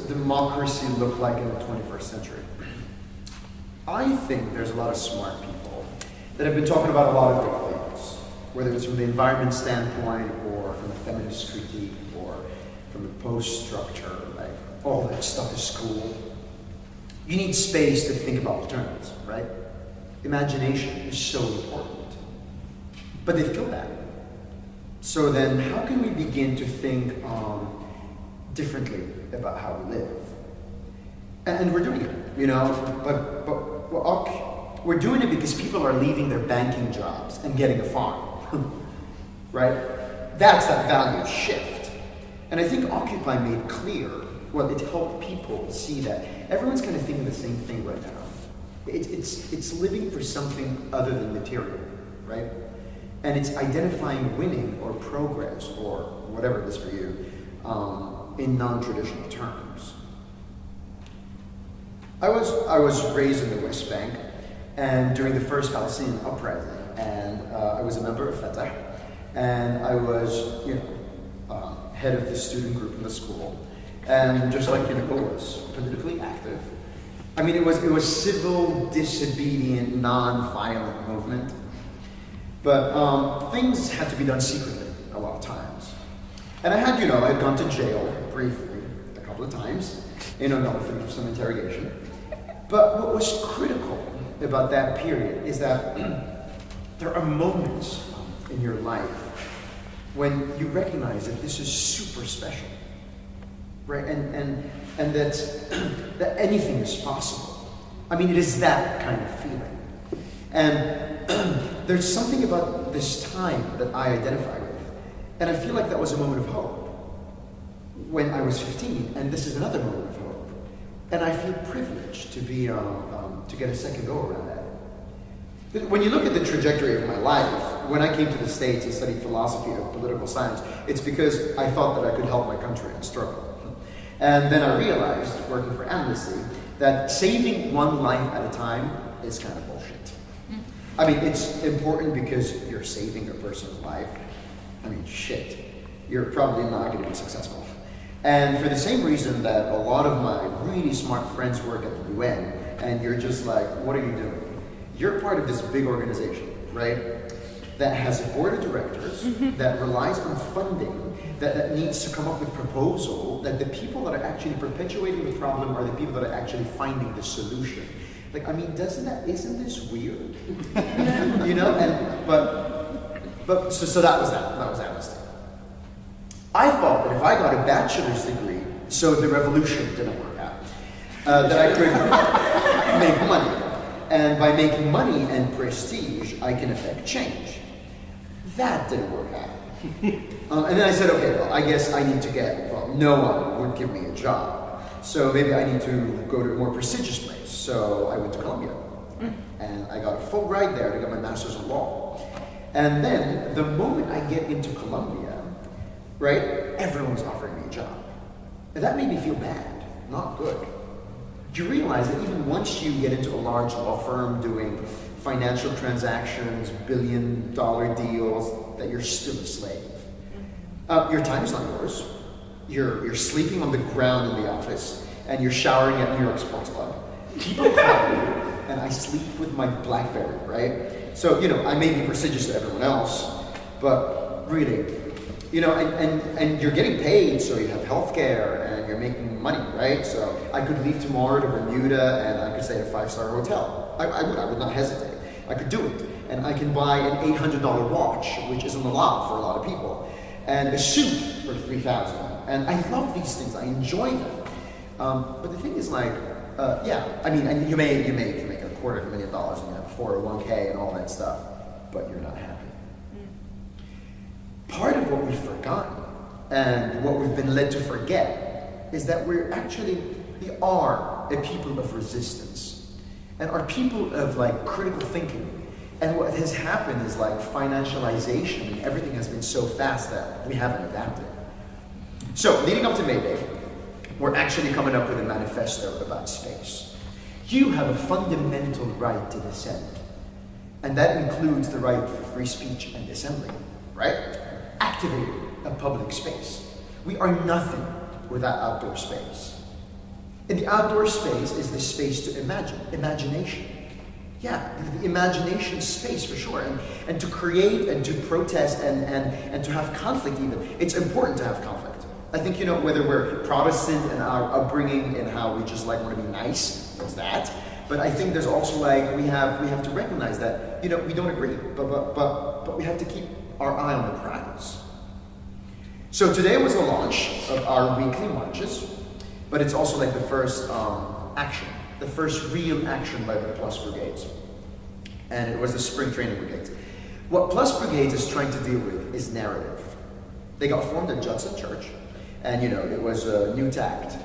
democracy look like in the 21st century? I think there's a lot of smart people that have been talking about a lot of big things, whether it's from the environment standpoint or from the feminist critique or from the post structure, like all that stuff is cool. You need space to think about alternatives, right? Imagination is so important. But they've killed that. So then how can we begin to think differently about how we live? And we're doing it, you know, but we're doing it because people are leaving their banking jobs and getting a farm, right? That's that value shift. And I think Occupy made clear, well, it helped people see that everyone's kind of thinking the same thing right now. It's living for something other than material, right? And it's identifying winning or progress or whatever it is for you in non-traditional terms. I was raised in the West Bank, and during the first Palestinian uprising, and I was a member of Fatah, and I was, head of the student group in the school, and just like Nicole was politically active. I mean, it was civil, disobedient, non-violent movement, but things had to be done secretly a lot of times. And I had gone to jail briefly a couple of times, not for some interrogation. But what was critical about that period is that there are moments in your life when you recognize that this is super special, right? And that anything is possible. I mean, it is that kind of feeling. And there's something about this time that I identify with. And I feel like that was a moment of hope when I was 15, and this is another moment of hope. And I feel privileged to be to get a second go around at it. When you look at the trajectory of my life, when I came to the States and studied philosophy of political science, it's because I thought that I could help my country in a struggle. And then I realized, working for Amnesty, that saving one life at a time is kind of bullshit. I mean, it's important because you're saving a person's life. I mean, shit. You're probably not going to be successful. And for the same reason that a lot of my really smart friends work at the UN, and you're just like, what are you doing? You're part of this big organization, right? That has a board of directors, that relies on funding, that needs to come up with proposal, that the people that are actually perpetuating the problem are the people that are actually finding the solution. Like, I mean, isn't this weird? So that was Amnesty. I thought that if I got a bachelor's degree, so the revolution didn't work out, that I could make money. And by making money and prestige, I can affect change. That didn't work out. And then I said, okay, well, I guess I need to no one would give me a job. So maybe I need to go to a more prestigious place. So I went to Columbia. And I got a full ride there to get my master's in law. And then the moment I get into Columbia, right, everyone's offering me a job. And that made me feel bad, not good. You realize that even once you get into a large law firm doing financial transactions, billion-dollar deals, that you're still a slave. Your time is not yours. You're sleeping on the ground in the office, and you're showering at New York Sports Club. People call me, and I sleep with my BlackBerry, right? So, I may be prestigious to everyone else, but really, and you're getting paid, so you have healthcare, and you're making money, right? So I could leave tomorrow to Bermuda, and I could stay at a 5-star hotel. I would not hesitate. I could do it. And I can buy an $800 watch, which isn't a lot for a lot of people, and a suit for $3,000. And I love these things. I enjoy them. But the thing is, like, and you may make $250,000 and you have a 401k and all that stuff, but you're not happy. Part of what we've forgotten and what we've been led to forget is that we are a people of resistance and are people of like critical thinking. And what has happened is like financialization, and everything has been so fast that we haven't adapted. So leading up to May Day, we're actually coming up with a manifesto about space. You have a fundamental right to dissent, and that includes the right for free speech and assembly, right? Activate a public space. We are nothing without outdoor space. And the outdoor space is the space to imagine, imagination. Yeah, the imagination space for sure. And to create and to protest and to have conflict even. It's important to have conflict. I think, whether we're Protestant in our upbringing and how we just want to be nice, there's that. But I think there's also we have to recognize that, we don't agree, but we have to keep our eye on the prize. So today was the launch of our weekly marches, but it's also the first action, the first real action by the Plus Brigades. And it was the Spring Training Brigades. What Plus Brigades is trying to deal with is narrative. They got formed at Judson Church, and it was a new tact.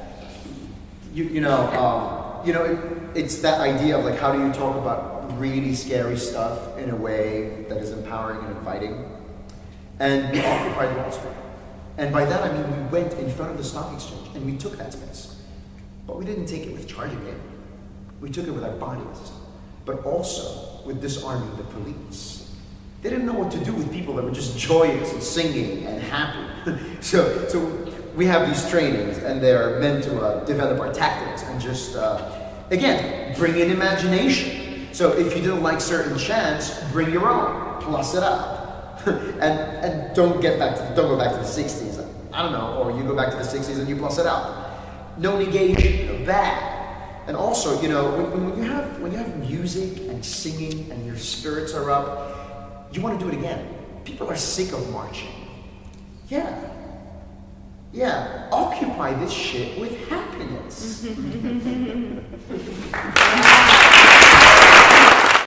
It's that idea of how do you talk about really scary stuff in a way that is empowering and inviting. And we occupied Wall Street. And by that I mean we went in front of the stock exchange and we took that space. But we didn't take it with charging it. We took it with our bodies, but also with disarming the police. They didn't know what to do with people that were just joyous and singing and happy. So we have these trainings, and they're meant to develop our tactics and just, again, bring in imagination. So if you didn't like certain chants, bring your own, plus it up. and don't go back to the 60s. I don't know, or you go back to the 60s and you plus it up. No negation, bad. And also, when you have music and singing and your spirits are up, you want to do it again. People are sick of marching. Yeah, occupy this shit with happiness.